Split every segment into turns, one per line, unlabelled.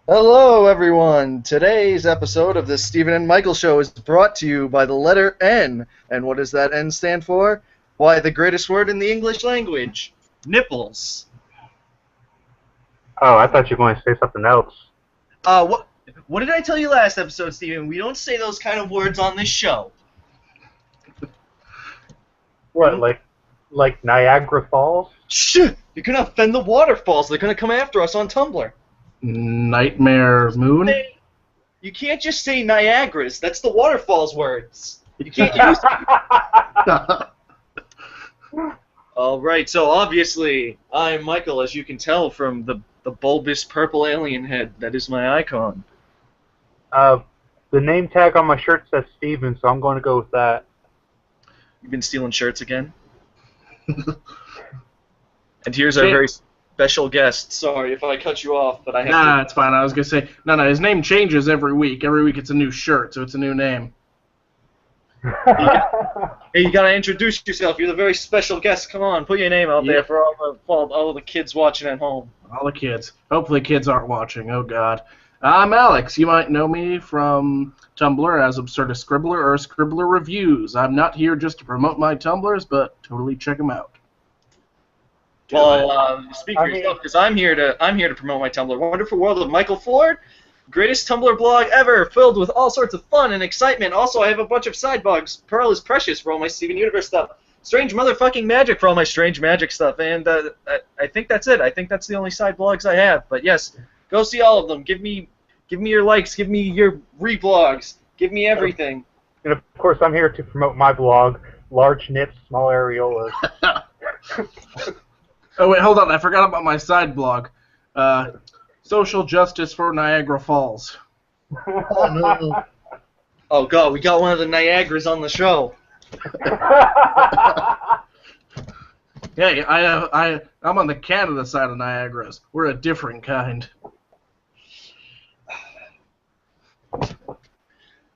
Hello, everyone. Today's episode of the Stephen and Michael Show is brought to you by the letter N. And what does that N stand for? Why, the greatest word in the English language. Nipples.
Oh, I thought you were going to say something else.
What did I tell you last episode, Stephen? We don't say those kind of words on this show.
What, like Niagara Falls?
Shh! You're gonna offend the waterfalls. They're gonna come after us on Tumblr.
Nightmare Moon?
You can't just say Niagaras. That's the waterfalls words. You can't use Alright, so obviously, I'm Michael, as you can tell from the bulbous purple alien head. That is my icon.
The name tag on my shirt says Steven, so I'm going to go with that.
You've been stealing shirts again? And here's our very special guest. Sorry if I cut you off, but I have
Nah, it's fine. I was going to say, no, his name changes every week. Every week it's a new shirt, so it's a new name.
Hey, you gotta introduce yourself. You're the very special guest. Come on, put your name out there for all the kids watching at home.
All the kids. Hopefully kids aren't watching. Oh, God. I'm Alex. You might know me from Tumblr as Absurdist Scribbler or Scribbler Reviews. I'm not here just to promote my Tumblrs, but totally check them out.
Well, speak for yourself, because I'm here to promote my Tumblr. Wonderful World of Michael Ford, greatest Tumblr blog ever, filled with all sorts of fun and excitement. Also, I have a bunch of side blogs. Pearl is Precious for all my Steven Universe stuff. Strange Motherfucking Magic for all my Strange Magic stuff. And I think that's it. I think that's the only side blogs I have. But yes, go see all of them. Give me your likes. Give me your reblogs. Give me everything.
And of course, I'm here to promote my blog, Large Nips, Small Areolas.
Oh, wait, hold on. I forgot about my side blog. Social Justice for Niagara Falls.
Oh, no. Oh, God, we got one of the Niagaras on the show.
Hey, I'm on the Canada side of Niagara's. We're a different kind.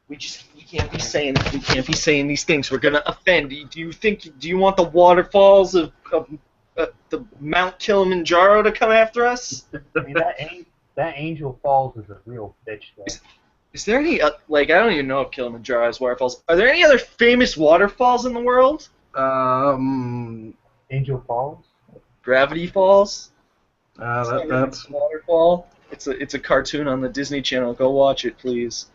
We can't be saying these things. We're gonna offend. Do you want the waterfalls of the Mount Kilimanjaro to come after us?
I mean, that Angel Falls is a real bitch, though.
Is there any I don't even know if Kilimanjaro has waterfalls. Are there any other famous waterfalls in the world?
Angel Falls?
Gravity Falls.
That's
Waterfall. It's a cartoon on the Disney Channel. Go watch it, please.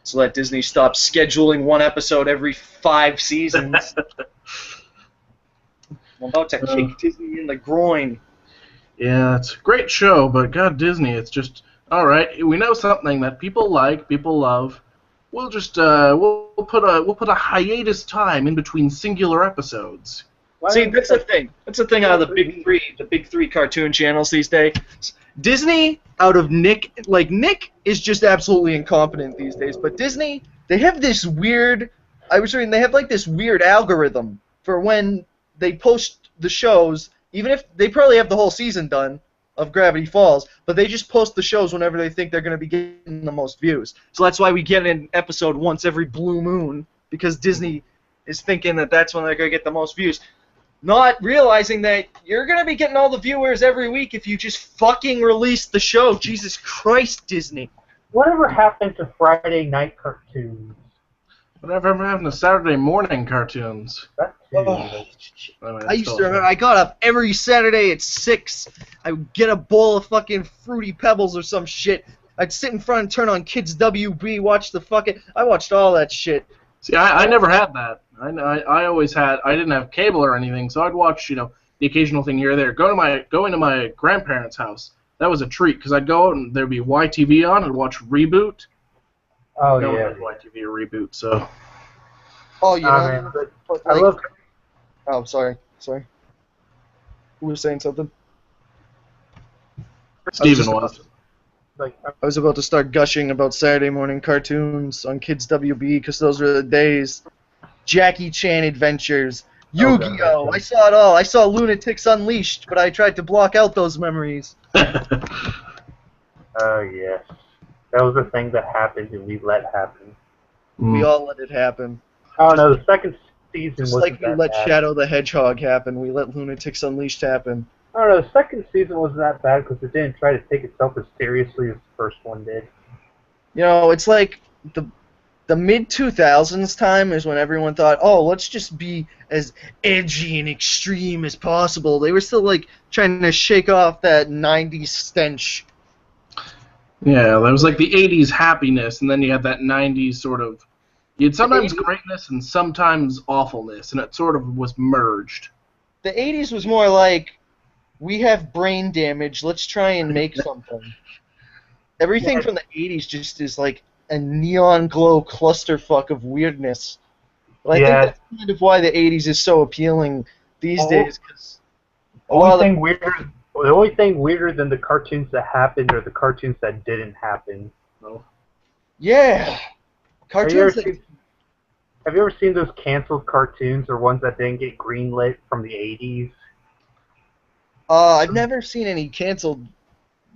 So that Disney stops scheduling one episode every 5 seasons. I'm about to kick Disney in the groin.
Yeah, it's a great show, but God, Disney, it's just all right. We know something that people like, people love. We'll just we'll put a hiatus time in between singular episodes.
See, that's the thing. That's the thing out of the big three cartoon channels these days. Disney, out of Nick is just absolutely incompetent these days. But Disney, they have this weird. They have like this weird algorithm for when they post the shows, even if they probably have the whole season done of Gravity Falls, but they just post the shows whenever they think they're going to be getting the most views. So that's why we get an episode once every blue moon, because Disney is thinking that that's when they're going to get the most views. Not realizing that you're going to be getting all the viewers every week if you just fucking release the show. Jesus Christ, Disney.
Whatever happened to Friday night cartoons?
Whatever happened to Saturday morning cartoons?
That too.
I used to remember, I got up every Saturday at 6. I would get a bowl of fucking Fruity Pebbles or some shit. I'd sit in front and turn on Kids WB, watch the fucking... I watched all that shit.
See, I never had that. I always had... I didn't have cable or anything, so I'd watch, the occasional thing here or there. Go into my grandparents' house. That was a treat, because I'd go out and there'd be YTV on, I'd watch Reboot.
Oh,
no
yeah.
one had YTV or Reboot, so...
Oh, you know...
Man, I love...
Oh, sorry. Who was saying something?
Steven was.
I was about to start gushing about Saturday morning cartoons on Kids WB, because those were the days. Jackie Chan Adventures, Yu-Gi-Oh! I saw it all. I saw Lunatics Unleashed, but I tried to block out those memories.
Oh, yes. That was a thing that happened and we let happen.
We all let it happen.
Oh, no, the second season
Just
wasn't
like we
that
let
bad.
Shadow the Hedgehog happen, we let Lunatics Unleashed happen.
I don't know. The second season wasn't that bad because it didn't try to take itself as seriously as the first one did.
You know, it's like the mid 2000s time is when everyone thought, oh, let's just be as edgy and extreme as possible. They were still like trying to shake off that 90s stench.
Yeah, there was like the 80s happiness, and then you had that 90s sort of... You had sometimes greatness and sometimes awfulness, and it sort of was merged.
The 80s was more like, we have brain damage, let's try and make something. Everything from the 80s just is like a neon glow clusterfuck of weirdness. But I think that's kind of why the 80s is so appealing these days. Cause
the only thing weirder than the cartoons that happened are the cartoons that didn't happen.
No.
Yeah. Cartoons
have you ever seen those canceled cartoons or ones that didn't get greenlit from the 80s?
I've never seen any canceled,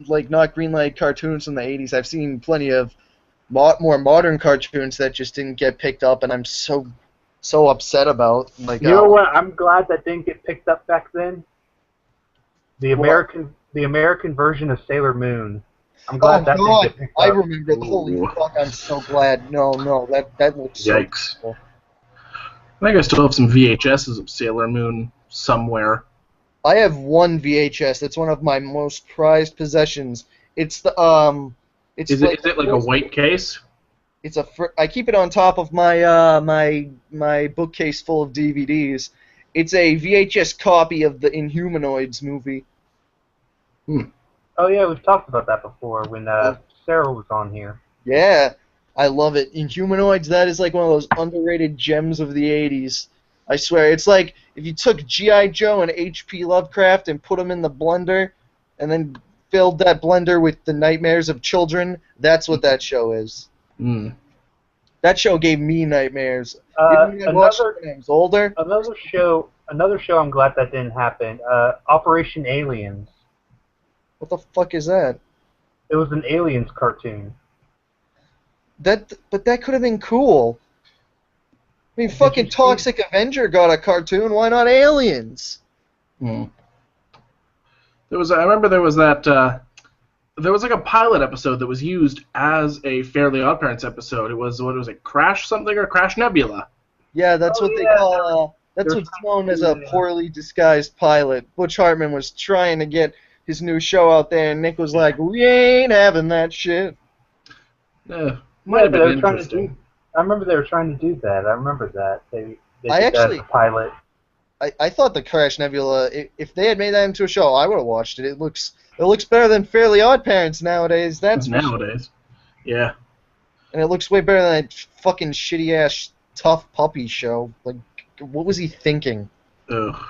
like, not greenlight cartoons from the 80s. I've seen plenty of more modern cartoons that just didn't get picked up, and I'm so upset about. Like,
you know what? I'm glad that didn't get picked up back then. The American version of Sailor Moon. I'm glad that didn't get picked up.
I remember. Holy fuck! I'm so glad. No, that looks so
Yikes.
cool.
I think I still have some VHSs of Sailor Moon somewhere.
I have one VHS. That's one of my most prized possessions. It's the Is
it like a white case?
It's I keep it on top of my my bookcase full of DVDs. It's a VHS copy of the Inhumanoids movie.
Oh yeah, we've talked about that before when Sarah was on here.
Yeah, I love it. Inhumanoids, that is like one of those underrated gems of the 80s. I swear, it's like if you took G.I. Joe and H.P. Lovecraft and put them in the blender, and then filled that blender with the nightmares of children, that's what that show is. That show gave me nightmares. Even when I watched it when I was older.
Another show I'm glad that didn't happen. Operation Aliens.
What the fuck is that?
It was an Aliens cartoon.
But that could have been cool. I mean, fucking Toxic Avenger got a cartoon. Why not Aliens?
I remember there was that. There was like a pilot episode that was used as a Fairly OddParents episode. It was Crash something or Crash Nebula?
Yeah, that's what they call. That's what's known as a poorly disguised pilot. Butch Hartman was trying to get his new show out there, and Nick was like, "We ain't having that shit."
Might have been interesting.
I remember they were trying to do that. I remember that. They did that as a pilot.
I thought the Crash Nebula, if they had made that into a show, I would have watched it. It looks better than Fairly OddParents nowadays. That's
nowadays. Yeah.
And it looks way better than that fucking shitty ass Tough Puppy show. Like, what was he thinking?
Ugh.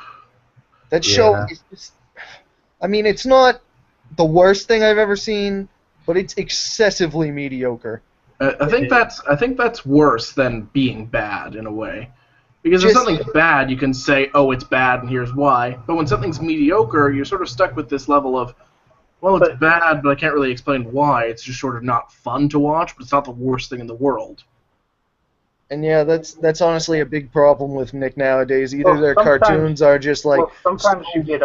That show is just, I mean, it's not the worst thing I've ever seen, but it's excessively mediocre.
I think that's worse than being bad in a way. Because if something's bad, you can say, oh, it's bad, and here's why. But when something's mediocre, you're sort of stuck with this level of, well, it's bad, but I can't really explain why. It's just sort of not fun to watch, but it's not the worst thing in the world.
And yeah, that's honestly a big problem with Nick nowadays. Either their cartoons are just like...
Well, sometimes you get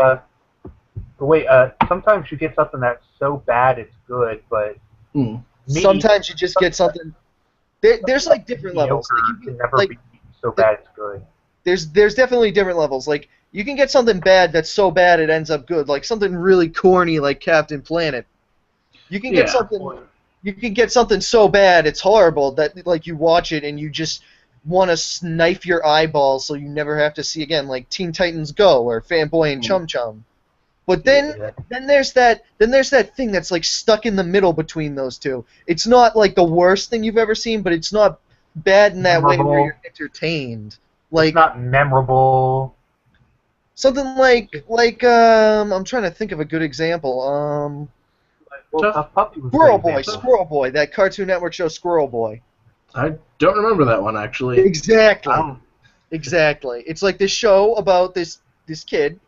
sometimes you get something that's so bad it's good, but...
Sometimes you just get something... There's like different levels.
It can never be so bad it's good.
There's definitely different levels. Like, you can get something bad that's so bad it ends up good. Like something really corny like Captain Planet. You can get something so bad it's horrible that like you watch it and you just want to knife your eyeballs so you never have to see again, like Teen Titans Go or Fanboy and Chum Chum. But then there's that thing that's like stuck in the middle between those two. It's not like the worst thing you've ever seen, but it's not bad in that way where you're entertained. Like,
it's not memorable.
Something like I'm trying to think of a good example. Squirrel Boy, that Cartoon Network show Squirrel Boy.
I don't remember that one actually.
Exactly. Exactly. It's like this show about this kid,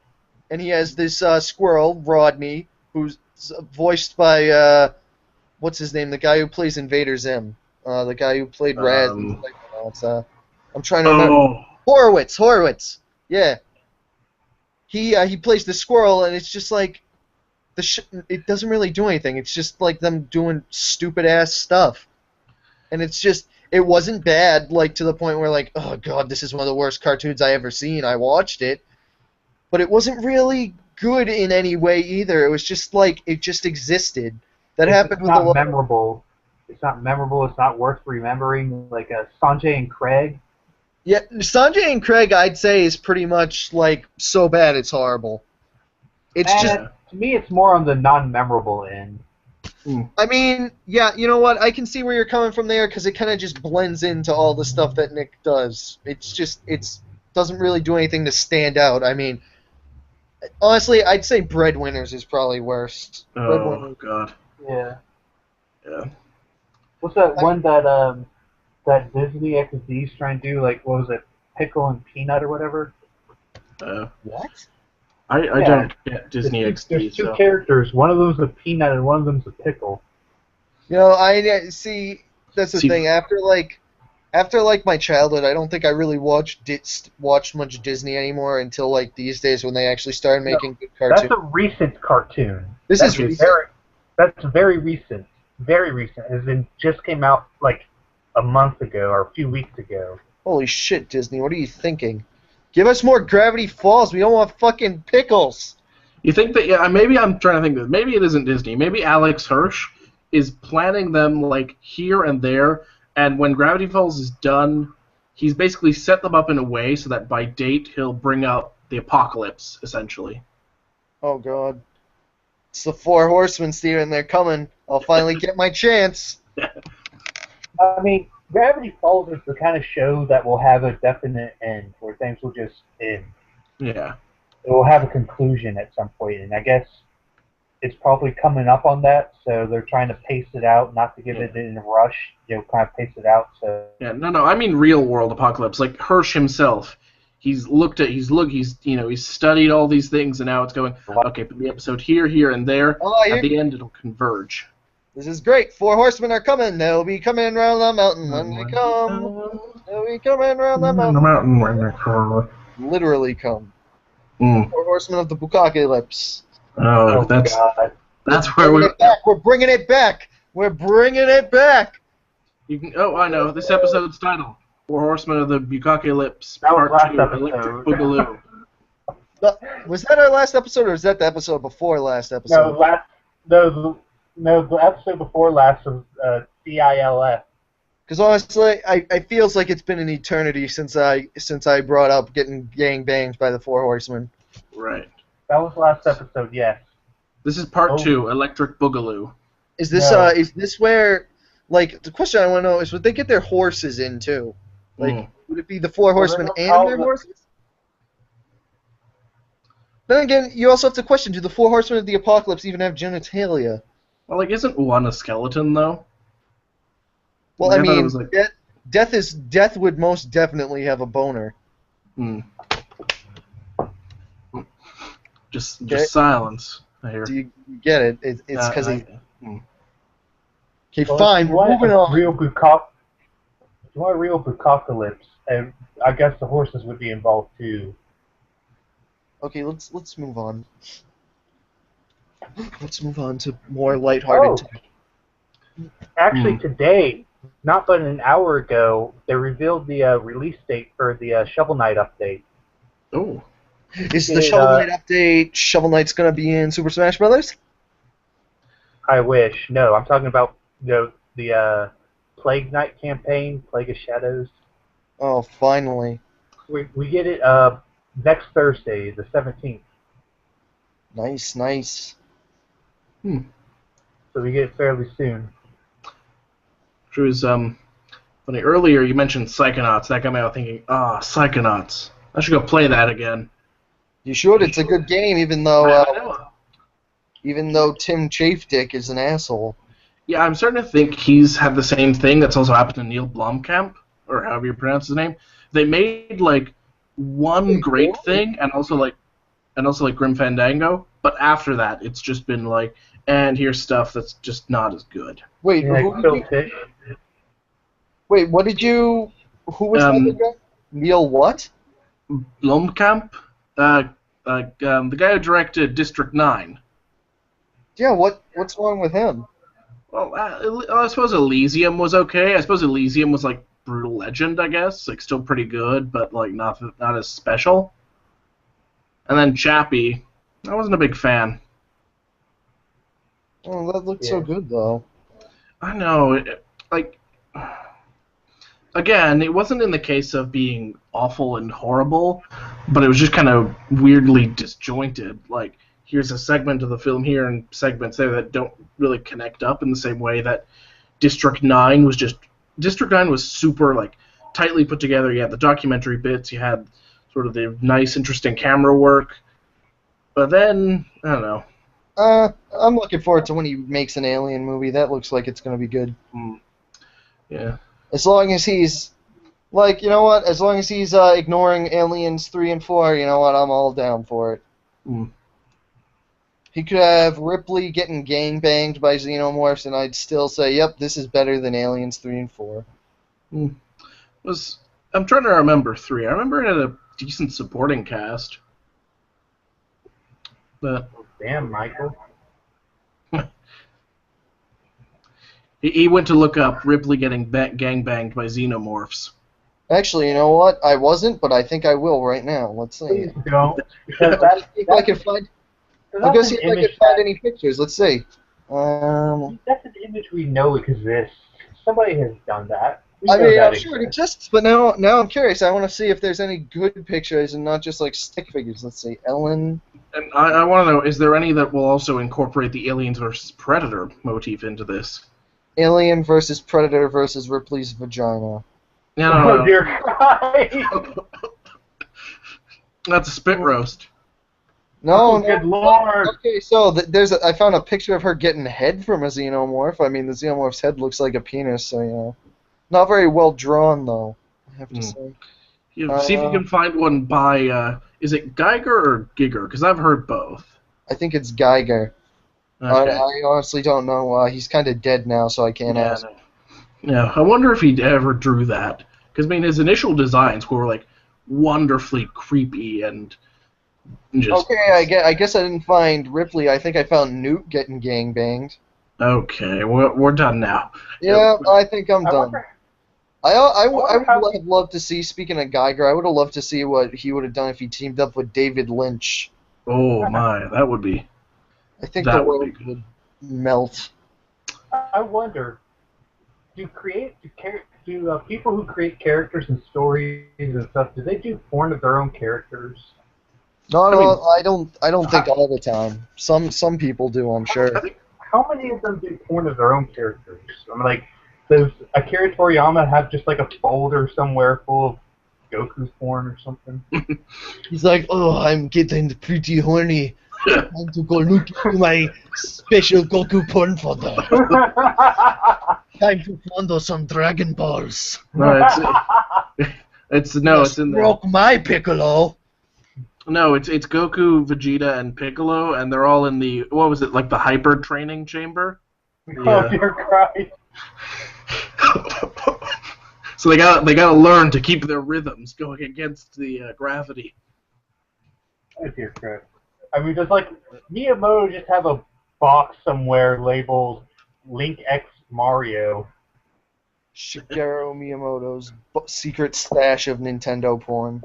and he has this squirrel, Rodney, who's voiced by what's his name? The guy who plays Invader Zim. The guy who played Raz. I'm trying to remember. Horowitz. Yeah. he plays the squirrel, and it's just like it doesn't really do anything. It's just like them doing stupid ass stuff, and it wasn't bad, like to the point where like, oh god, this is one of the worst cartoons I ever seen. I watched it, but it wasn't really good in any way either. It was just like it just existed. That happened with
not memorable. It's not memorable. It's not worth remembering. Like Sanjay and Craig.
Yeah, Sanjay and Craig, I'd say, is pretty much like so bad it's horrible. It's just
to me, it's more on the non-memorable end.
I mean, yeah, you know what? I can see where you're coming from there because it kind of just blends into all the stuff that Nick does. It doesn't really do anything to stand out. I mean, honestly, I'd say Breadwinners is probably worst.
Oh god.
Yeah.
Yeah.
What's that one that Disney XD's trying to do? Like, what was it? Pickle and Peanut or whatever?
What?
I don't get Disney XD.
There's two characters. One of them's a peanut and one of them's a pickle.
You know, I see. That's the thing. After my childhood, I don't think I really watched much Disney anymore until like these days when they actually started making good cartoons.
That's a recent cartoon.
That's
very recent. Very recent. As in, just came out like a month ago or a few weeks ago.
Holy shit, Disney! What are you thinking? Give us more Gravity Falls. We don't want fucking pickles.
You think that? Yeah, maybe I'm trying to think of this. Maybe it isn't Disney. Maybe Alex Hirsch is planning them like here and there, and when Gravity Falls is done, he's basically set them up in a way so that by date he'll bring out the apocalypse, essentially.
Oh god. It's the Four Horsemen, Steven. They're coming. I'll finally get my chance.
I mean, Gravity Falls is the kind of show that will have a definite end, where things will just end.
Yeah.
It will have a conclusion at some point, and I guess it's probably coming up on that, so they're trying to pace it out, not to give it in a rush, kind of pace it out. So.
Yeah, no, I mean real world apocalypse. Like Hirsch himself, he's studied all these things, and now it's going, okay, put the episode here, and there. At the end, it'll converge.
This is great. Four horsemen are coming. They'll be coming around the mountain when they come. They'll be coming around the mountain.
The mountain when they come.
Literally come.
Mm.
Four horsemen of the Bukakilips.
Oh, that's where we're
bringing it back. We're bringing it back.
You can. Oh, I know. This episode's title: Four Horsemen of the Bukakilips,
That was
Part 2,
last
Electric Boogaloo.
Was that our last episode, or was that the episode before last episode?
No, the episode before last was CILF.
Because honestly, I feels like it's been an eternity since I brought up getting gang banged by the Four Horsemen.
Right.
That was last episode, yes.
This is Part 2, Electric Boogaloo.
Is this where, like, the question I want to know is, would they get their horses in too? Like, would it be the Four Horsemen and their horses? Then again, you also have to question: do the Four Horsemen of the Apocalypse even have genitalia?
Well, like, isn't one a skeleton though?
Well, I mean, Death would most definitely have a boner.
Just silence. I hear.
Do you get it? It's because he. Okay,
Well,
fine. We're moving on.
If you want a real Bukakilips, and I guess the horses would be involved too.
Okay, let's move on. Let's move on to more lighthearted.
Actually, today, not but an hour ago, they revealed the release date for the Shovel Knight update.
Oh.
Is the Shovel Knight update? Shovel Knight's gonna be in Super Smash Brothers?
I wish. No, I'm talking about the Plague Knight campaign, Plague of Shadows.
Oh, finally.
We get it next Thursday, the 17th.
Nice.
So we get it fairly soon.
Which was funny. Earlier you mentioned Psychonauts. That got me out thinking, Psychonauts. I should go play that again.
You should. It's a good game, even though Tim Chafedick is an asshole.
Yeah, I'm starting to think he's had the same thing that's also happened to Neil Blomkamp, or however you pronounce his name. They made like one great thing, and also like Grim Fandango, but after that, it's just been like, and here's stuff that's just not as good.
Wait, Wait, what did you? Who was that again? Neil what?
Blomkamp. The guy who directed District 9.
Yeah, what's wrong with him?
Well, I suppose Elysium was okay. I suppose Elysium was like Brutal Legend, I guess. Like, still pretty good, but like not as special. And then Chappie, I wasn't a big fan.
Oh, that looked so good though.
I know, like, again, it wasn't in the case of being awful and horrible, but it was just kind of weirdly disjointed. Like, here's a segment of the film here and segments there that don't really connect up in the same way that District 9 was just... District 9 was super, like, tightly put together. You had the documentary bits, you had sort of the nice, interesting camera work, but then, I don't know.
I'm looking forward to when he makes an Alien movie. That looks like it's going to be good.
Yeah.
As long as he's, like, you know what? As long as he's ignoring Aliens 3 and 4, you know what? I'm all down for it. He could have Ripley getting gangbanged by Xenomorphs, and I'd still say, yep, this is better than Aliens 3 and 4.
I'm trying to remember 3. I remember it had a decent supporting cast. But
Damn, Michael.
he went to look up Ripley getting gangbanged by Xenomorphs.
Actually, you know what? I wasn't, but I think I will right now. Let's see.
Please don't. Because that's,
If I can find... I'll go see if I can find any pictures. Let's see.
That's an image we know exists. Somebody has done that.
I mean, I'm sure it exists, but now I'm curious. I want to see if there's any good pictures and not just like stick figures. Let's see, Ellen.
And I want to know, is there any that will also incorporate the Aliens versus Predator motif into this?
Alien versus Predator versus Ripley's vagina.
No.
Oh dear Christ!
That's a spit roast.
No,
Oh, good lord!
Okay, so I found a picture of her getting head from a xenomorph. I mean, the xenomorph's head looks like a penis, so you know, not very well drawn though. I have to say.
See if you can find one by. Is it Geiger or Giger? Because I've heard both.
I think it's Geiger.
Okay.
I honestly don't know. He's kind of dead now, so I can't ask.
No. Yeah, I wonder if he ever drew that. Because I mean, his initial designs were like wonderfully creepy and just.
Okay, I guess I didn't find Ripley. I think I found Newt getting gangbanged.
Okay, we're done now.
Yeah, I think I'm done.
wonder-
I would have loved to see, speaking of Geiger, I would have loved to see what he would have done if he teamed up with David Lynch.
Oh my, that would be.
I think
That
the
would
world
be
would melt.
I wonder, do people who create characters and stories and stuff, do they do porn of their own characters?
No, I don't think all the time. Some people do, I'm sure.
How many of them do porn of their own characters? I mean, like, does Akira Toriyama have just like a folder somewhere full of Goku's porn or something?
He's like, oh, I'm getting pretty horny. Time to go look into my special Goku porn folder. Time to fondle some Dragon Balls.
No, it's in the.
Broke my Piccolo.
No, it's Goku, Vegeta, and Piccolo, and they're all in the what was it like the hyper training chamber?
Oh dear Christ!
So they gotta learn to keep their rhythms going against the gravity.
Oh dear Christ! I mean, does like Miyamoto just have a box somewhere labeled Link X Mario?
Shigeru Miyamoto's secret stash of Nintendo porn.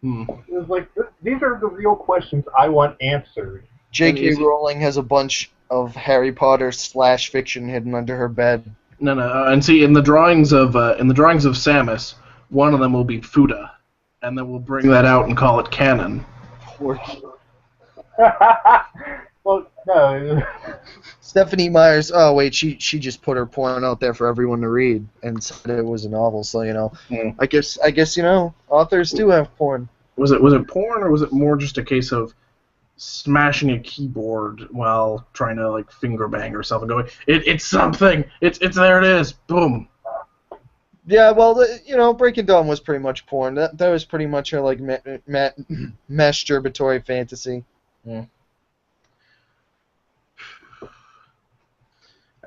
It's like, these are the real questions I want answered.
J.K. Rowling has a bunch of Harry Potter / fiction hidden under her bed.
No, and see in the drawings of Samus, one of them will be Fuda, and then we'll bring that out and call it canon.
Well, no.
Stephanie Meyer's. Oh wait, she just put her porn out there for everyone to read and said it was a novel. So you know, I guess you know, authors do have porn.
Was it porn or was it more just a case of smashing a keyboard while trying to like finger bang or something? Going, it's something. It's there. It is. Boom.
Yeah, well, you know, Breaking Dawn was pretty much porn. That was pretty much her like masturbatory fantasy.
Yeah.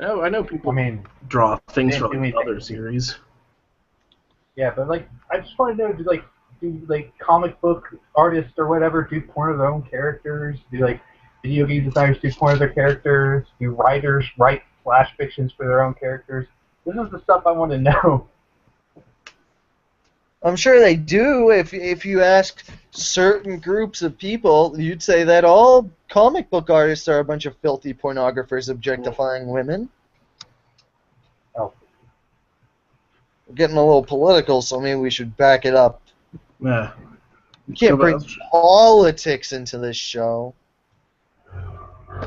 I know people
they
draw things from
do anything.
other series.
Yeah, but like, I just want to know, do do like comic book artists or whatever do porn of their own characters? Do like video game designers do porn of their characters? Do writers write flash fictions for their own characters? This is the stuff I want to know.
I'm sure they do. If you ask certain groups of people, you'd say that all comic book artists are a bunch of filthy pornographers objectifying women.
Oh.
We're getting a little political, so maybe we should back it up.
Yeah.
You can't bring politics into this show.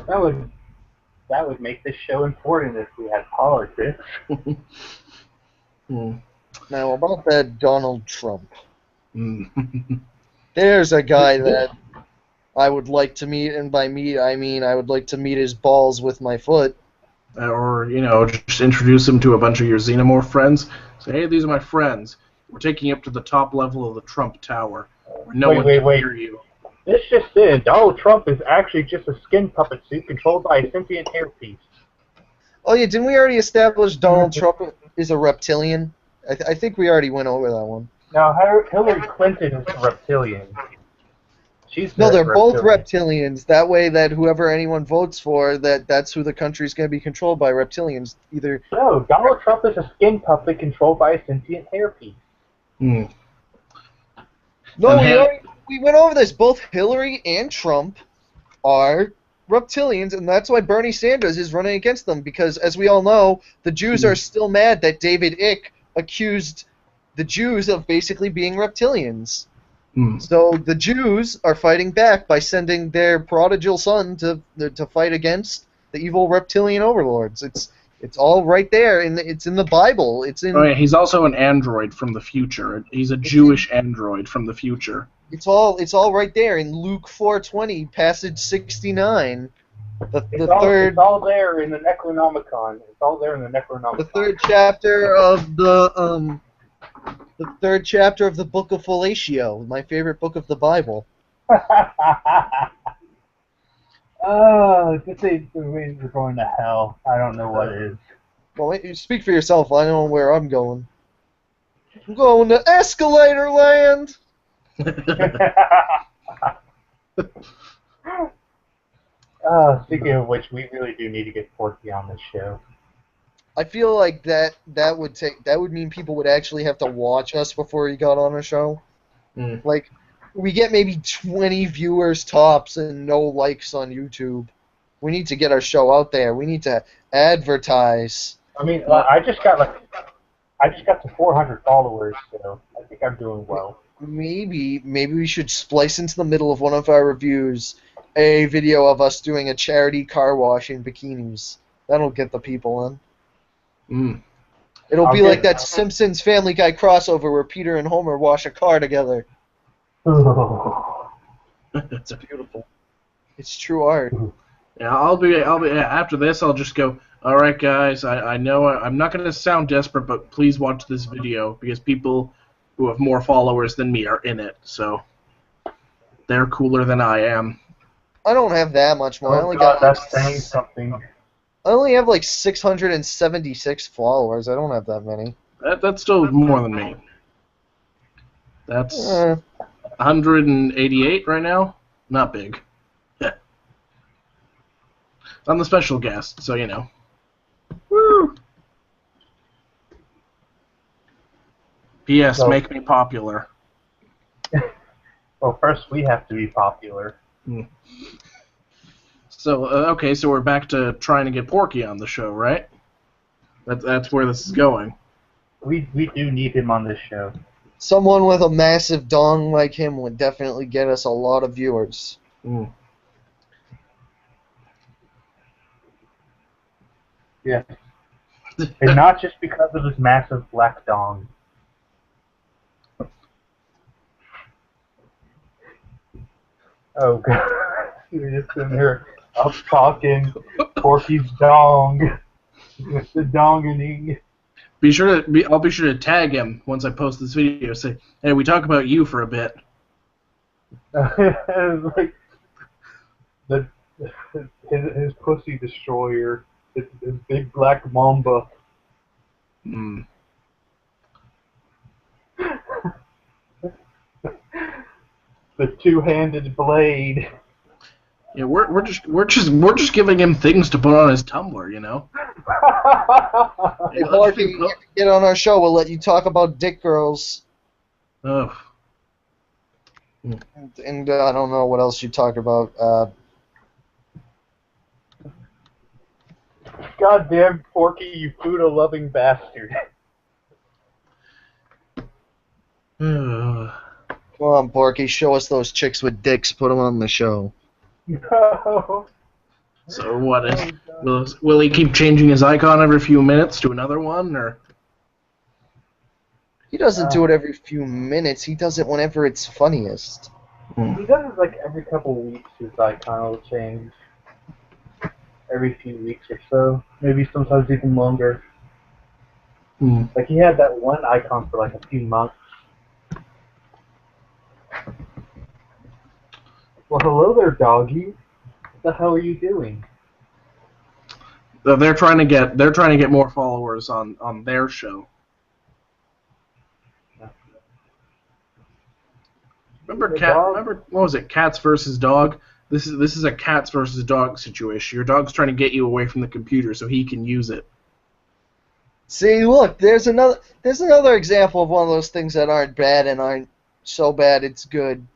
That would make this show important if we had politics.
Now, about that Donald Trump. There's a guy that I would like to meet, and by meet, I mean I would like to meet his balls with my foot.
Or, just introduce him to a bunch of your Xenomorph friends. Say, hey, these are my friends. We're taking you up to the top level of the Trump Tower, where no one can hear you.
This just in, Donald Trump is actually just a skin puppet suit controlled by a sentient hairpiece.
Oh yeah, didn't we already establish Donald Trump is a reptilian? I think we already went over that one.
Now, Hillary Clinton is a reptilian.
No, they're both reptilians. That way, that whoever anyone votes for, that's who the country's going to be controlled by, reptilians. Either.
No, Donald Trump is a skin puppet controlled by a sentient hairpiece.
No, we went over this. Both Hillary and Trump are reptilians, and that's why Bernie Sanders is running against them, because, as we all know, the Jews are still mad that David Icke accused the Jews of basically being reptilians. So the Jews are fighting back by sending their prodigal son to fight against the evil reptilian overlords. It's all right there, it's in the Bible. It's in.
Oh yeah, he's also an android from the future. He's a Jewish android from the future.
It's all right there in Luke 4:20, passage 69.
It's all there in the Necronomicon. It's all there in the Necronomicon.
The third chapter of the book of Fellatio, my favorite book of the Bible.
This ain't the way we're going to hell. I don't know what is.
Well, you speak for yourself. I know where I'm going. I'm going to Escalator Land.
Speaking of which, we really do need to get Porky on this show.
I feel like that would mean people would actually have to watch us before he got on a show. Like, we get maybe 20 viewers tops and no likes on YouTube. We need to get our show out there. We need to advertise.
I mean, I just got to 400 followers, so I think I'm doing well.
Maybe we should splice into the middle of one of our reviews a video of us doing a charity car wash in bikinis. That'll get the people in. It'll be like that Simpsons Family Guy crossover where Peter and Homer wash a car together. It's beautiful. It's true art.
Yeah, I'll be after this. I'll just go. All right, guys. I know I'm not going to sound desperate, but please watch this video because people who have more followers than me are in it. So they're cooler than I am.
I don't have that much more.
That's saying something.
I only have like 676 followers. I don't have that many.
That's still more than me. That's 188 right now. Not big. I'm the special guest, so you know. Woo! P.S. Make me popular.
Well, first we have to be popular.
So, okay, so we're back to trying to get Porky on the show, right? That's where this is going.
We do need him on this show.
Someone with a massive dong like him would definitely get us a lot of viewers.
Yeah. And not just because of his massive black dong. Oh, God. You're just in here up talking Porky's dong. It's the dongening.
I'll be sure to tag him once I post this video. Say, hey, we talk about you for a bit.
Like his pussy destroyer. His big black mamba. The two-handed blade.
Yeah, we're just giving him things to put on his Tumblr, you know.
Hey, Marky, if you get on our show, we'll let you talk about dick girls.
Oh.
And I don't know what else you talk about.
Goddamn Porky, you Buddha-loving bastard.
Come on, Porky, show us those chicks with dicks. Put them on the show.
No.
So what is? Will he keep changing his icon every few minutes to another one, or?
He doesn't do it every few minutes. He does it whenever it's funniest.
He does it like every couple of weeks. His icon will change. Every few weeks or so, maybe sometimes even longer. Like he had that one icon for like a few months. Well, hello there, doggy. What the hell are you doing?
They're trying to get more followers on their show. Remember what was it? Cats versus dog. This is a cats versus dog situation. Your dog's trying to get you away from the computer so he can use it.
See, look, there's another example of one of those things that aren't bad and aren't so bad it's good.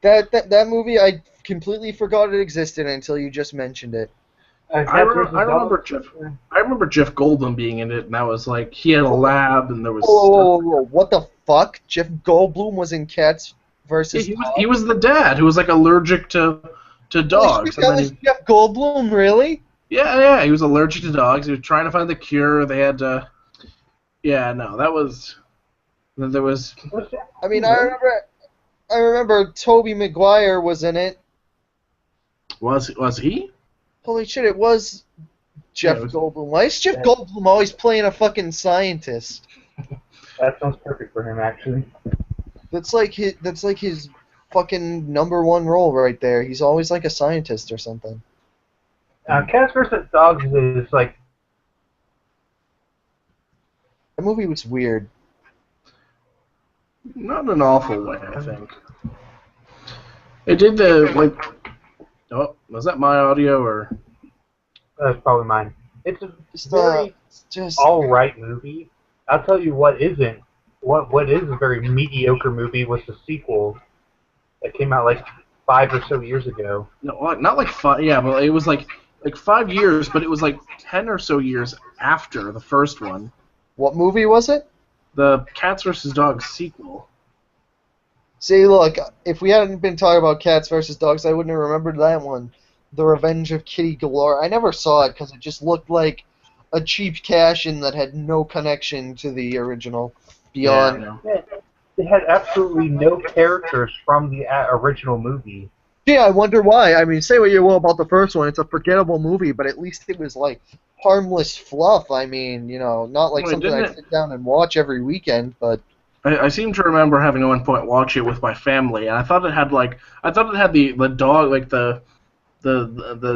That movie, I completely forgot it existed until you just mentioned it.
I remember Jeff Goldblum being in it, and that was like he had a lab, and there was.
Whoa, what the fuck? Jeff Goldblum was in Cats versus.
Yeah, he was the dad who was like allergic to dogs.
That was Jeff Goldblum, really?
Yeah, he was allergic to dogs. He was trying to find the cure. They had to. Yeah, no, that was. There was.
I mean, I remember Tobey Maguire was in it.
Was he?
Holy shit, it was Jeff Goldblum. Why is Jeff Goldblum always playing a fucking scientist?
That sounds perfect for him, actually.
That's like his fucking #1 role right there. He's always like a scientist or something.
Cats vs. Dogs is like...
That movie was weird.
Not in an awful way, I think. It did the, like... Oh, was that my audio, or...?
That's probably mine. It's a very all-right movie. I'll tell you what isn't. What is a very mediocre movie was the sequel that came out like 5 or so years ago.
No, not like 5, yeah, but it was like 5 years, but it was like 10 or so years after the first one.
What movie was it?
The Cats vs. Dogs sequel.
See, look, if we hadn't been talking about Cats vs. Dogs, I wouldn't have remembered that one. The Revenge of Kitty Galore. I never saw it because it just looked like a cheap cash-in that had no connection to the original. Beyond.
Yeah, they had absolutely no characters from the original movie.
Yeah, I wonder why. I mean, say what you will about the first one, it's a forgettable movie, but at least it was like harmless fluff. I mean, you know, not like something I sit down and watch every weekend, but.
I seem to remember having at one point watch it with my family, and I thought it had the dog, like the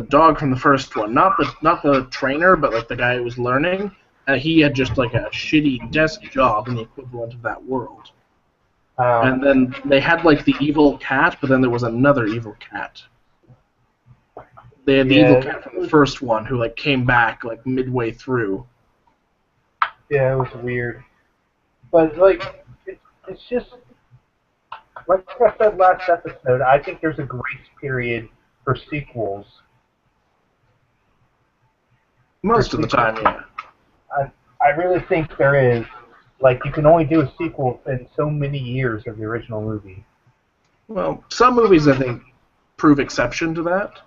dog from the first one, not the trainer, but like the guy who was learning. He had just like a shitty desk job in the equivalent of that world. And then they had like the evil cat, but then there was another evil cat. They had the evil cat from the first one who like came back like midway through.
Yeah, it was weird. But like it's just like I said last episode, I think there's a grace period for sequels.
Most of the time, yeah.
I really think there is. Like, you can only do a sequel in so many years of the original movie.
Well, some movies, I think, prove exception to that.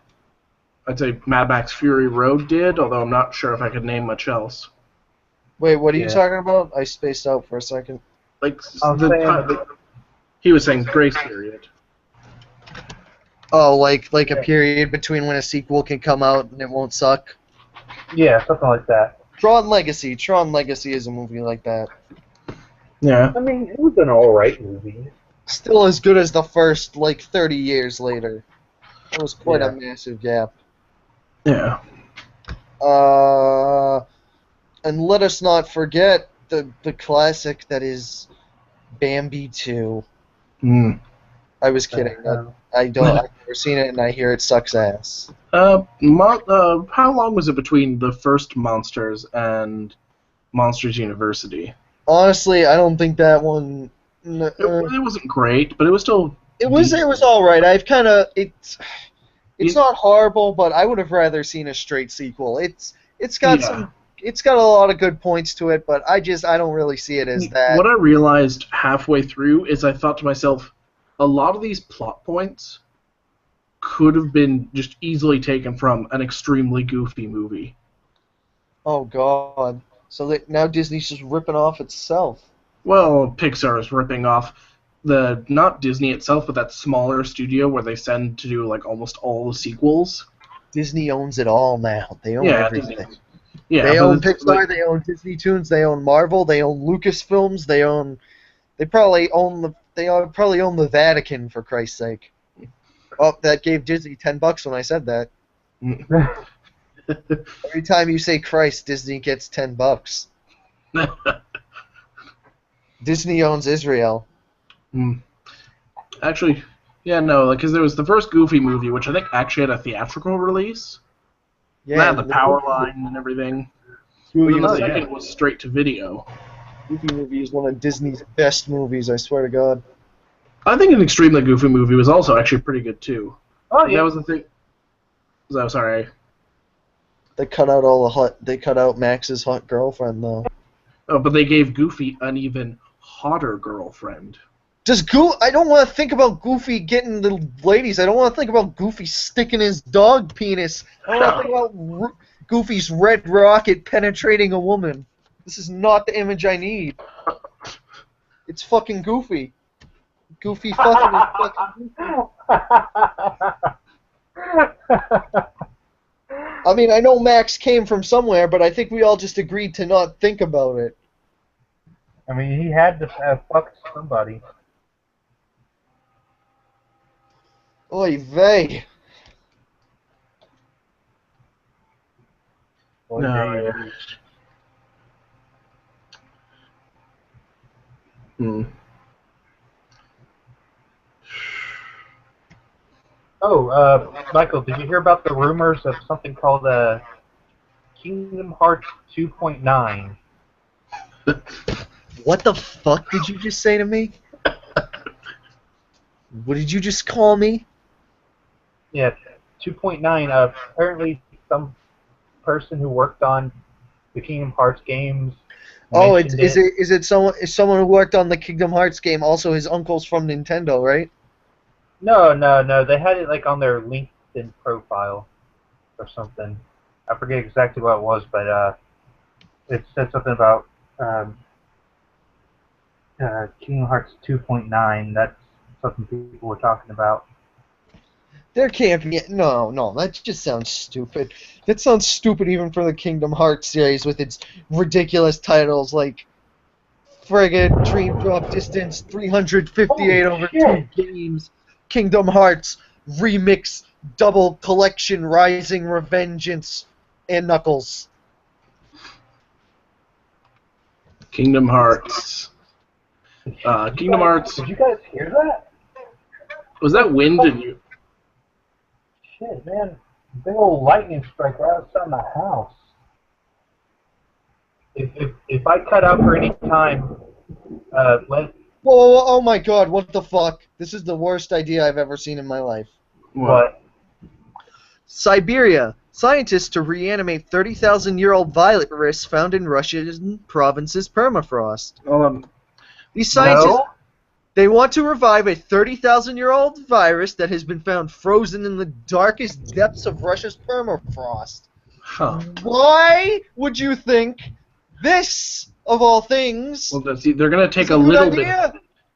I'd say Mad Max Fury Road did, although I'm not sure if I could name much else.
Wait, what are you talking about? I spaced out for a second.
Like, he was saying grace period.
Oh, like a period between when a sequel can come out and it won't suck?
Yeah, something like that.
Tron Legacy. Tron Legacy is a movie like that.
Yeah.
I mean, it was an alright movie.
Still as good as the first, like, 30 years later. It was quite a massive gap.
Yeah.
And let us not forget the classic that is Bambi 2. I was kidding. I've never seen it, and I hear it sucks ass.
How long was it between the first Monsters and Monsters University?
Honestly, I don't think that one.
It wasn't great, but it was still.
It was all right. It's not horrible, but I would have rather seen a straight sequel. It's got a lot of good points to it, but I don't really see it as that.
What I realized halfway through is I thought to myself, a lot of these plot points could have been just easily taken from an extremely goofy movie.
Oh God! So now Disney's just ripping off itself.
Well, Pixar is ripping off not Disney itself, but that smaller studio where they send to do like almost all the sequels.
Disney owns it all now. They own everything.
Yeah,
they own Pixar, they own Disney Toons, they own Marvel, they own Lucasfilms, they probably own the Vatican, for Christ's sake. Oh, that gave Disney $10 when I said that. Every time you say Christ, Disney gets $10. Disney owns Israel.
Actually, yeah, no, because there was the first Goofy movie, which I think actually had a theatrical release. Yeah, the power line and everything. The second was straight to video.
Goofy movie is one of Disney's best movies, I swear to God.
I think an extremely Goofy movie was also actually pretty good too.
Oh yeah,
that was the thing. Oh, sorry.
They cut out Max's hot girlfriend though.
Oh, but they gave Goofy an even hotter girlfriend.
I don't want to think about Goofy getting the ladies. I don't want to think about Goofy sticking his dog penis. I don't want to think about Goofy's red rocket penetrating a woman. This is not the image I need. It's fucking Goofy. Goofy fucking is fucking Goofy. I mean, I know Max came from somewhere, but I think we all just agreed to not think about it.
I mean, he had to have fucked somebody.
Oy vey.
No.
Oh, Michael, did you hear about the rumors of something called Kingdom Hearts 2.9?
What the fuck did you just say to me? What did you just call me?
Yeah, 2.9. Apparently, some person who worked on the Kingdom Hearts games.
Oh, is someone who worked on the Kingdom Hearts game also his uncle's from Nintendo, right?
No. They had it like on their LinkedIn profile or something. I forget exactly what it was, but it said something about Kingdom Hearts 2.9. That's something people were talking about.
There can't be... No, that just sounds stupid. That sounds stupid even for the Kingdom Hearts series with its ridiculous titles like Frigate, Dream Drop Distance, 358 over 2 games, Kingdom Hearts, Remix, Double Collection, Rising Revengeance, and Knuckles.
Kingdom Hearts. Kingdom Hearts...
Did you guys hear that?
Was that wind in you?
Shit, man. Big old lightning strike right outside my house. If I cut out for any time,
Whoa, oh my God, what the fuck? This is the worst idea I've ever seen in my life.
What?
Siberia. Scientists to reanimate 30,000-year-old virus found in Russian province's permafrost. These scientists...
No?
They want to revive a 30,000-year-old virus that has been found frozen in the darkest depths of Russia's permafrost.
Huh.
Why would you think this, of all things...
Well, they're going to take a little bit...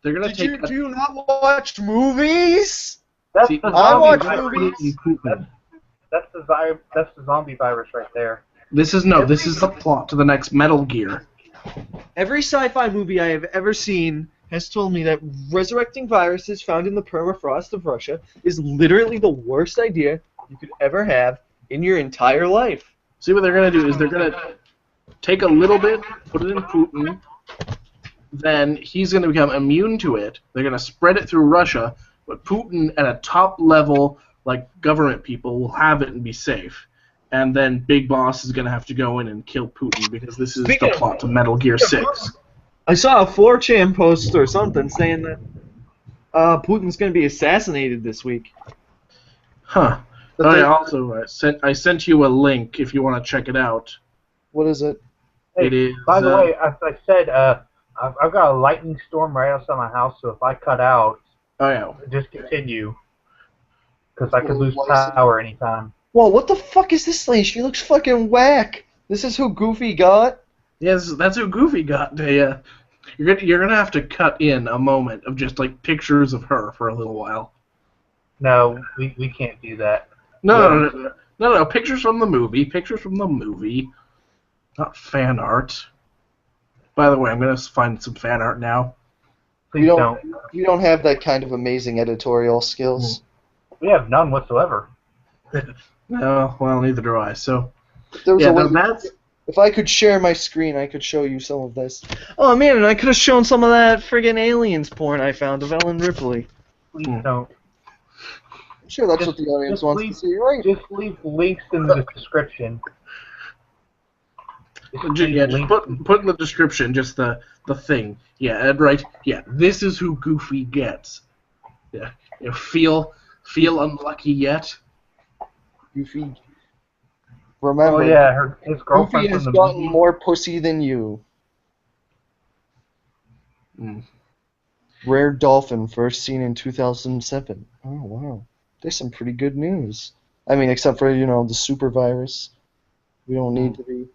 They're going to take...
Do you not watch movies?
That's
See,
the
I
zombie
watch
virus.
movies.
That's the zombie virus right there.
This is the plot to the next Metal Gear.
Every sci-fi movie I have ever seen has told me that resurrecting viruses found in the permafrost of Russia is literally the worst idea you could ever have in your entire life.
See, what they're going to do is they're going to take a little bit, put it in Putin, then he's going to become immune to it. They're going to spread it through Russia, but Putin and a top level like government people will have it and be safe. And then Big Boss is going to have to go in and kill Putin because this is
Speaking
the
of-
plot to Metal Gear 6.
I saw a 4chan post or something saying that Putin's going to be assassinated this week.
Huh.
But
Oh,
they-
yeah, also, I sent you a link if you want to check it out.
What is it?
Hey,
It is.
by the way, as I said, I've got a lightning storm right outside my house, so if I cut out,
Oh, yeah.
just continue. Because I could lose
License.
power anytime.
Whoa, what the fuck is this lady? She looks fucking whack. This is who Goofy got?
Yes, that's who Goofy got. Yeah. You're gonna have to cut in a moment of just like pictures of her for a little while.
No, we can't do that.
No. Pictures from the movie. Pictures from the movie. Not fan art. By the way, I'm gonna find some fan art now.
Please
You
don't.
You don't have that kind of amazing editorial skills.
We have none whatsoever.
No, well, neither do I. So
There was
yeah,
a way,
that's
if I could share my screen, I could show you some of this. Oh man, and I could have shown some of that friggin' aliens porn I found of Ellen Ripley.
Please don't.
I'm sure that's
Just-
what the audience
just
wants to
leave-
see, right?
Just leave links in the description.
just put in the description just the thing. Yeah, Ed, right. Yeah, this is who Goofy gets. Yeah, you feel unlucky yet?
Goofy. Remember,
Oh yeah, his
Goofy
girlfriend
has
from the
gotten
movie.
more pussy than you.
Mm.
Rare dolphin, first seen in 2007. Oh, wow. There's some pretty good news. I mean, except for, the super virus. We don't need to be.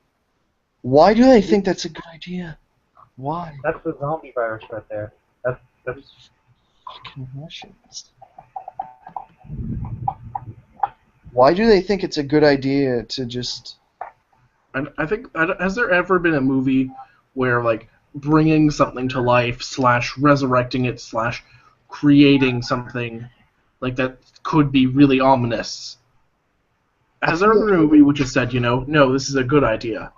Why do they think that's a good idea? Why?
That's the zombie virus right there. That's
Fucking Russians. Why do they think it's a good idea to just...
And I think has there ever been a movie where like bringing something to life / resurrecting it / creating something like that could be really ominous? Has there ever been a movie which has said, no, this is a good idea?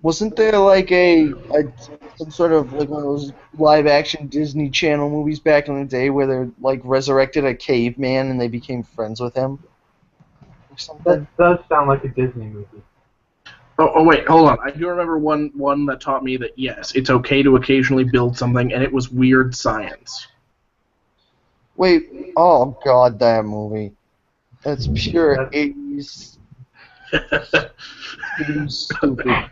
Wasn't there like some sort of like one of those live action Disney Channel movies back in the day where they like resurrected a caveman and they became friends with him? Or something?
that does sound like a Disney movie.
Oh wait, hold on. I do remember one that taught me that yes, it's okay to occasionally build something, and it was Weird Science.
Wait, oh god, that movie. That's pure 80s stupid.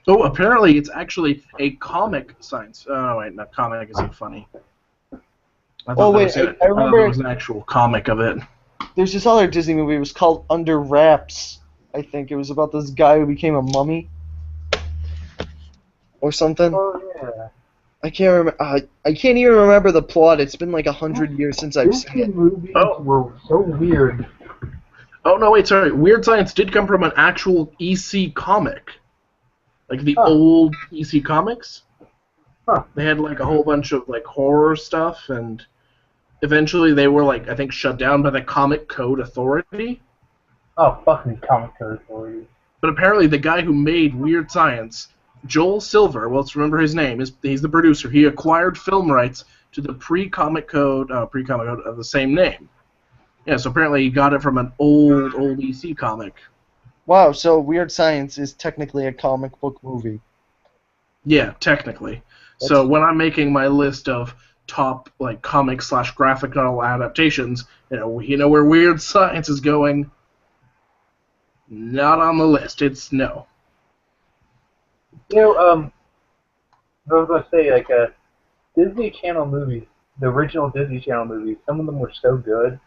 Oh, apparently it's actually a comic science. Oh wait, not comic isn't funny. I thought
wait,
there
I remember-
there was an actual comic of it.
There's this other Disney movie, it was called Under Wraps, I think. It was about this guy who became a mummy. Or something.
Oh yeah.
I can't remember. I can't even remember the plot. It's been like 100 years since I've seen
Disney
it.
movies
Oh.
were so weird.
Oh no, wait, sorry. Weird Science did come from an actual EC comic, like the old EC comics.
Huh.
They had like a whole bunch of like horror stuff, and eventually they were like I think shut down by the Comic Code Authority.
Oh, fucking comic code authority.
But apparently the guy who made Weird Science, Joel Silver, well, let's remember his name. He's the producer. He acquired film rights to the pre-Comic Code of the same name. Yeah, so apparently he got it from an old EC comic.
Wow, so Weird Science is technically a comic book movie.
Yeah, technically. So when I'm making my list of top like comic / graphic novel adaptations, you know where Weird Science is going. Not on the list. It's no.
I was gonna say Disney Channel movies, the original Disney Channel movies. Some of them were so good,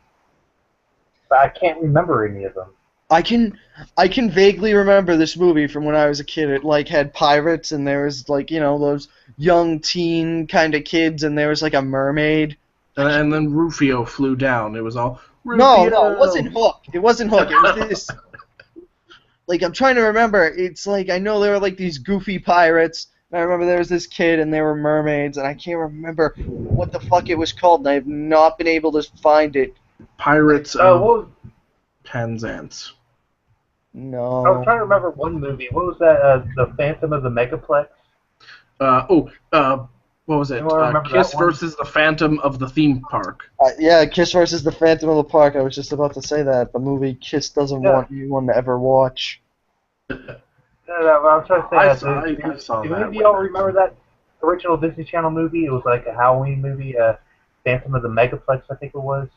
but I can't remember any of them.
I can vaguely remember this movie from when I was a kid. It like had pirates and there was like those young teen kind of kids and there was like a mermaid.
And then Rufio flew down. It was all
No,
Rufio!
it wasn't Hook. It wasn't Hook. It was this. Like I'm trying to remember. It's like I know there were like these goofy pirates. And I remember there was this kid and there were mermaids and I can't remember what the fuck it was called and I have not been able to find it.
Pirates
What
of
was,
Penzance.
No.
I was trying to remember one movie. What was that? The Phantom of the Megaplex.
What was it?
Anyone remember
Kiss
that one?
versus the Phantom of the Theme Park.
Yeah, Kiss versus the Phantom of the Park. I was just about to say that. The movie Kiss doesn't want anyone to ever watch.
I'm trying to say
I
that.
saw
Do
that
any of
one.
y'all remember that original Disney Channel movie? It was like a Halloween movie, Phantom of the Megaplex, I think it was.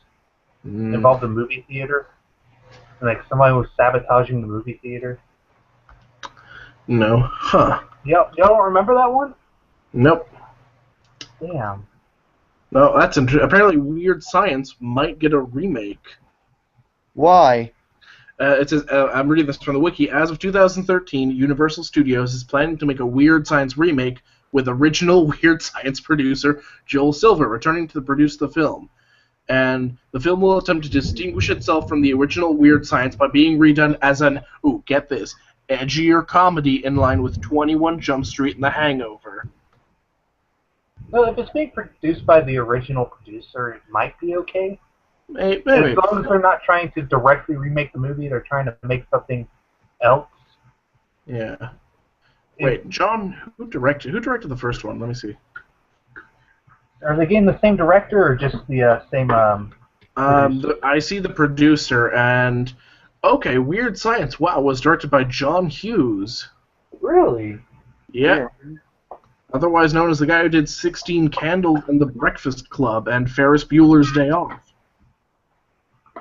It involved a movie theater. And like somebody was sabotaging the movie theater.
No. Huh.
Y'all don't remember that one?
Nope.
Damn.
No, that's apparently Weird Science might get a remake.
Why?
It says, I'm reading this from the wiki. As of 2013, Universal Studios is planning to make a Weird Science remake with original Weird Science producer Joel Silver returning to produce the film. And the film will attempt to distinguish itself from the original Weird Science by being redone as an, get this, edgier comedy in line with 21 Jump Street and The Hangover.
Well, if it's being produced by the original producer, it might be okay.
Maybe.
As long as they're not trying to directly remake the movie, they're trying to make something else.
Yeah. Wait, John, who directed the first one? Let me see.
Are they getting the same director or just the same?
I see the producer, and okay, Weird Science. Wow, was directed by John Hughes.
Really?
Yeah. Otherwise known as the guy who did 16 Candles and The Breakfast Club and Ferris Bueller's Day Off.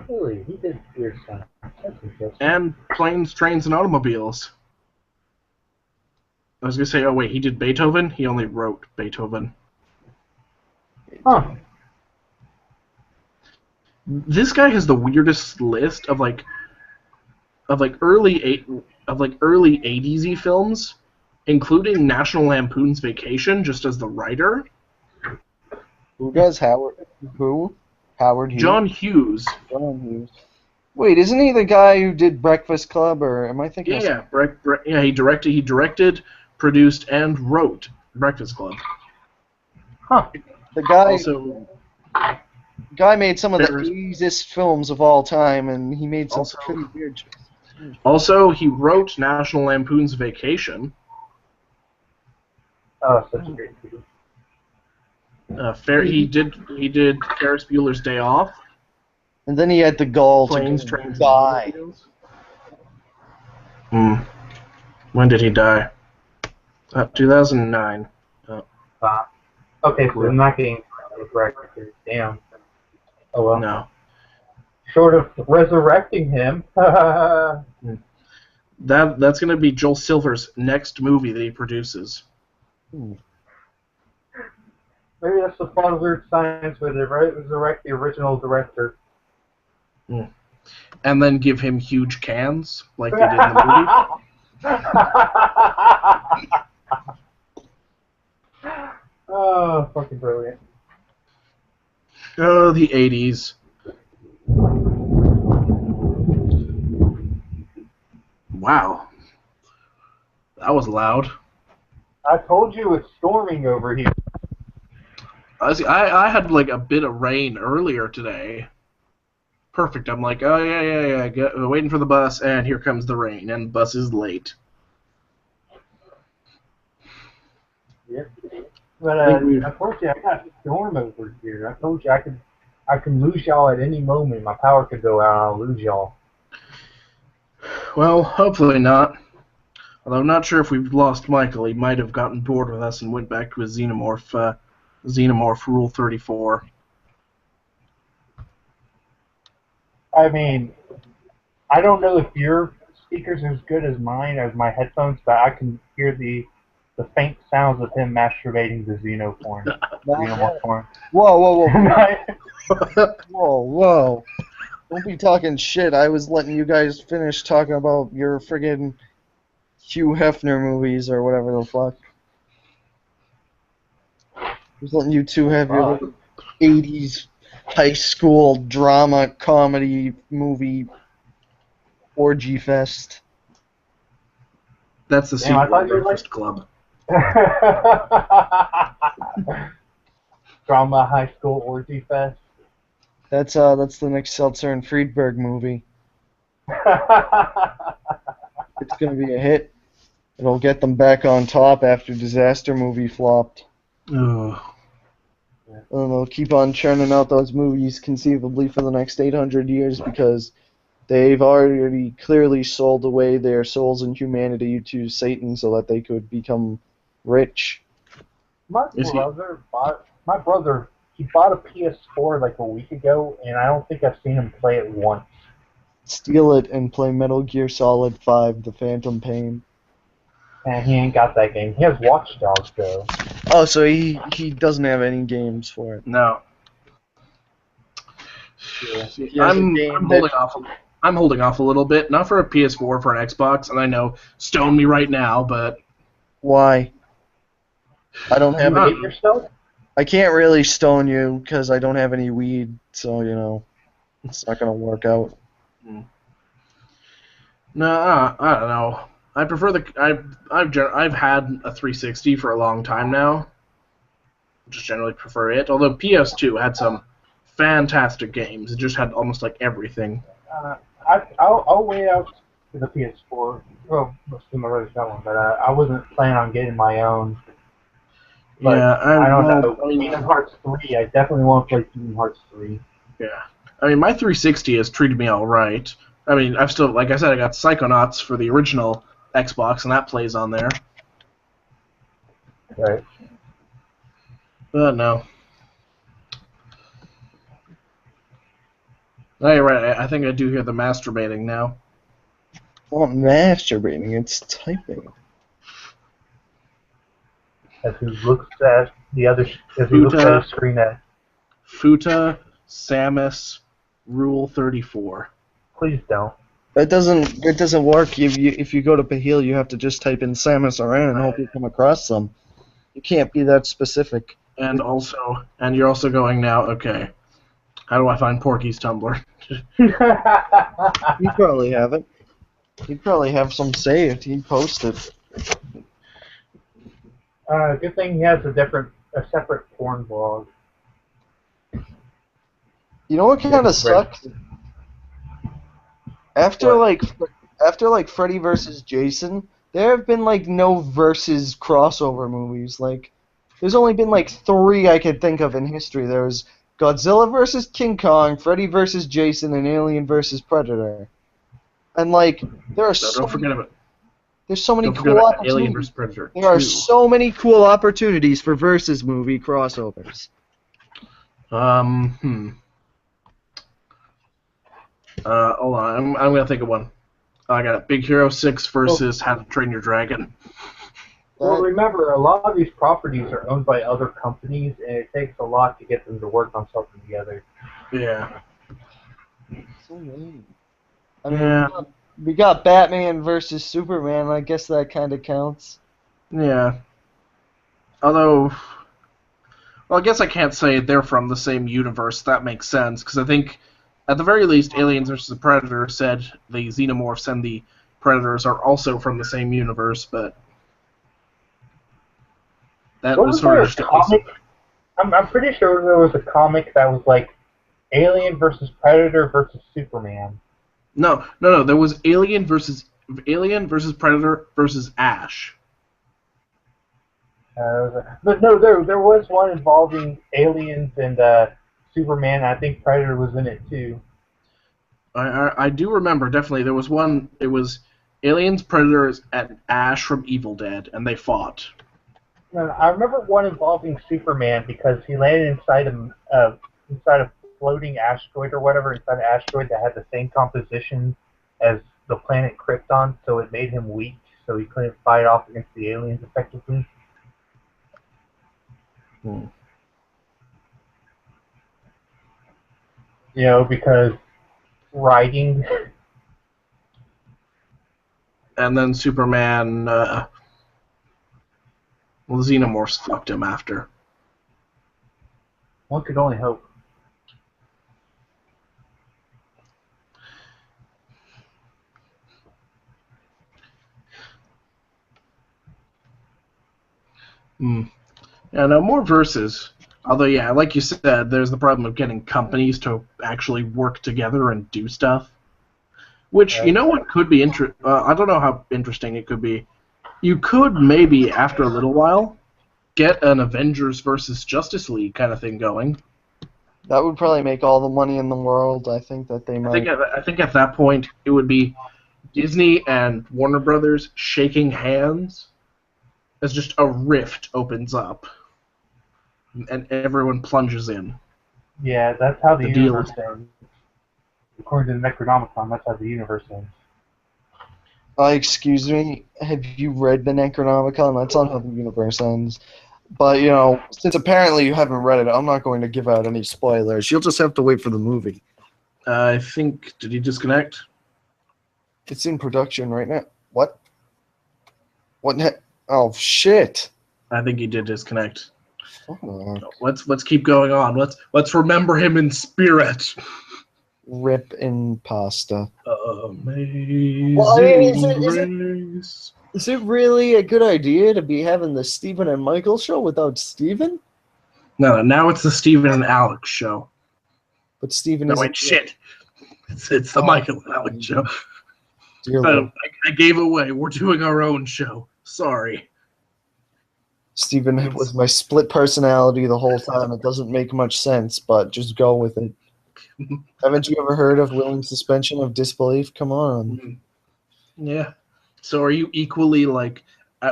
Really? He did Weird Science. That's interesting.
And Planes, Trains, and Automobiles. I was going to say, oh wait, he did Beethoven? He only wrote Beethoven.
Huh.
This guy has the weirdest list of early 80s-y films, including National Lampoon's Vacation, just as the writer.
Who does Howard? Who? Howard Hughes?
John Hughes.
John Hughes. Wait, isn't he the guy who did Breakfast Club, or am I thinking?
Yeah. He directed, produced, and wrote Breakfast Club.
Huh.
The guy
Also,
guy made some of the easiest films of all time, and he made some pretty weird choices.
Also, he wrote National Lampoon's Vacation.
Oh, such a great movie.
He did Ferris Bueller's Day Off.
And then he had the gall
Planes,
to
Trains,
die.
and Automobiles. When did he die? 2009.
Okay, so I'm not getting the record. Damn. Oh well.
No.
Short of resurrecting him.
That's going to be Joel Silver's next movie that he produces.
Maybe that's the fun of Weird Science where they resurrect the original director.
And then give him huge cans, like they did in the movie.
Oh, fucking brilliant.
Oh, the 80s. Wow. That was loud.
I told you it's storming over here.
I had like a bit of rain earlier today. Perfect. I'm like, oh yeah. Waiting for the bus, and here comes the rain, and the bus is late.
Yeah. But unfortunately, I got a storm over here. I told you I can lose y'all at any moment. My power could go out, and I'll lose y'all.
Well, hopefully not. Although I'm not sure if we've lost Michael. He might have gotten bored with us and went back to his Xenomorph Rule 34.
I mean, I don't know if your speaker's as good as mine, as my headphones, but I can hear the faint sounds of him masturbating the Xenomorph form.
Whoa. Whoa. Don't be talking shit. I was letting you guys finish talking about your friggin' Hugh Hefner movies or whatever the fuck. I was letting you two have your little 80s high school drama comedy movie orgy fest.
That's the sequel to Breakfast Club.
Drama high school orgy fest.
That's the Nick Seltzer and Friedberg movie. It's gonna be a hit. It'll get them back on top after Disaster Movie flopped.
Ugh.
I don't know, keep on churning out those movies conceivably for the next 800 years because they've already clearly sold away their souls and humanity to Satan so that they could become rich.
My
Is he?
brother, he bought a PS4 like a week ago, and I don't think I've seen him play it once.
Steal it and play Metal Gear Solid 5, The Phantom Pain.
And he ain't got that game. He has Watch Dogs, though.
Oh, so he doesn't have any games for it.
No.
Yeah.
He has a game
I'm
that-
holding off. I'm holding off a little bit, not for a PS4, for an Xbox, and I know, stone me right now, but
Why? I don't have
Not-
any.
Hate yourself?
I can't really stone you because I don't have any weed, so you know, it's not gonna work out.
no, I don't know. I prefer I've had a 360 for a long time now. Just generally prefer it. Although PS2 had some fantastic games. It just had almost like everything.
I'll wait out for the PS4. Well, most of my brothers got one, but I wasn't planning on getting my own. But
Yeah,
I don't know.
I mean,
Kingdom Hearts 3, I definitely want to play Kingdom Hearts 3.
yeah. I mean, my 360 has treated me all right. I mean, I've still, like I said, I got Psychonauts for the original Xbox, and that plays on there.
Right.
But no. Oh, you're right. I think I do hear the masturbating now.
Not masturbating, it's typing.
As he looks at the screen at,
Futa Samus Rule 34.
please don't.
It doesn't work. If you go to Pahil, you have to just type in Samus Aran and hope you come across some. You can't be that specific.
And you're also going now, okay, how do I find Porky's Tumblr?
You probably have it. You probably have some saved. He posted.
Good thing he has a separate porn blog.
You know what kind of sucks? After like Freddy versus Jason, there have been like no versus crossover movies. Like, there's only been like 3 I could think of in history. There was Godzilla versus King Kong, Freddy versus Jason, and Alien versus Predator. And like, there are
So don't forget about
there's so many
don't forget
cool
about
opportunities.
Alien vs Predator.
There are
2.
so many cool opportunities for versus movie crossovers.
Hold on, I'm gonna think of one. I got it. Big Hero 6 versus How to Train Your Dragon.
Well, remember, a lot of these properties are owned by other companies, and it takes a lot to get them to work on something together.
Yeah.
So lame. I mean,
Yeah.
we got Batman versus Superman. I guess that kind of counts.
Yeah. Although, well, I guess I can't say they're from the same universe. That makes sense, because I think, at the very least, Aliens vs. the Predator said the Xenomorphs and the Predators are also from the same universe, but that was sort of just a
comic? I'm pretty sure there was a comic that was like Alien versus Predator versus Superman.
No. There was Alien versus Predator versus Ash.
But no, there was one involving aliens and Superman. I think Predator was in it too.
I do remember, definitely. There was one, it was Aliens, Predators, and Ash from Evil Dead, and they fought.
No, I remember one involving Superman because he landed inside a floating asteroid or whatever, inside an asteroid that had the same composition as the planet Krypton, so it made him weak, so he couldn't fight off against the aliens effectively. You know, because writing.
And then Superman, well, the Xenomorphs fucked him after.
One could only hope.
Yeah, no, more verses. Although, yeah, like you said, there's the problem of getting companies to actually work together and do stuff. Which, you know what could be I don't know how interesting it could be. You could maybe, after a little while, get an Avengers versus Justice League kind of thing going.
That would probably make all the money in the world. I think that they might.
I think at that point it would be Disney and Warner Brothers shaking hands as just a rift opens up and everyone plunges in.
Yeah, that's how the
The deal
universe
is-
ends. According to the Necronomicon, that's how the universe ends.
Excuse me, have you read the Necronomicon? That's not how the universe ends. But, since apparently you haven't read it, I'm not going to give out any spoilers. You'll just have to wait for the movie.
I think, did he disconnect?
It's in production right now. What? Oh, shit.
I think he did disconnect.
Oh,
Let's keep going on. Let's remember him in spirit.
rip in pasta.
Amazing
Well, I mean,
Grace.
Is it really a good idea to be having the Stephen and Michael show without Stephen?
No, now it's the Steven and Alex show.
But Stephen
No,
is.
wait, shit. It's the Michael and Alex show. I gave away. We're doing our own show. Sorry.
Stephen was my split personality the whole time. It doesn't make much sense, but just go with it. Haven't you ever heard of willing suspension of disbelief? Come on.
Yeah. So are you equally like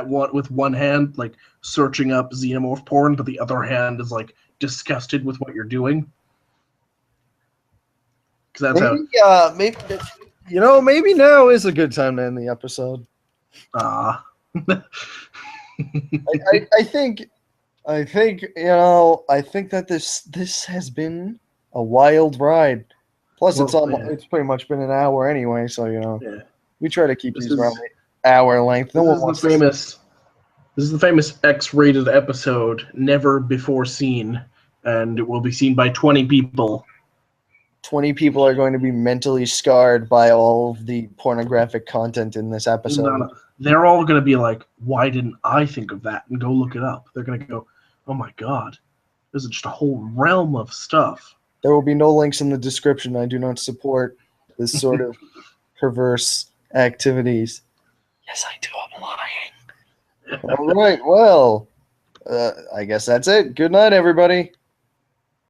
with one hand like searching up xenomorph porn, but the other hand is like disgusted with what you're doing? Because that's
Maybe now is a good time to end the episode.
how.
I think that this has been a wild ride. Plus, it's pretty much been an hour anyway, so
Yeah.
we try to keep these around the hour length.
This is the famous X-rated episode, never before seen, and it will be seen by 20 people.
20 people are going to be mentally scarred by all of the pornographic content in this episode.
No. They're all going to be like, why didn't I think of that? And go look it up. They're going to go, oh my god, there's just a whole realm of stuff.
There will be no links in the description. I do not support this sort of perverse activities. Yes, I do. I'm lying. All right, well, I guess that's it. Good night, everybody.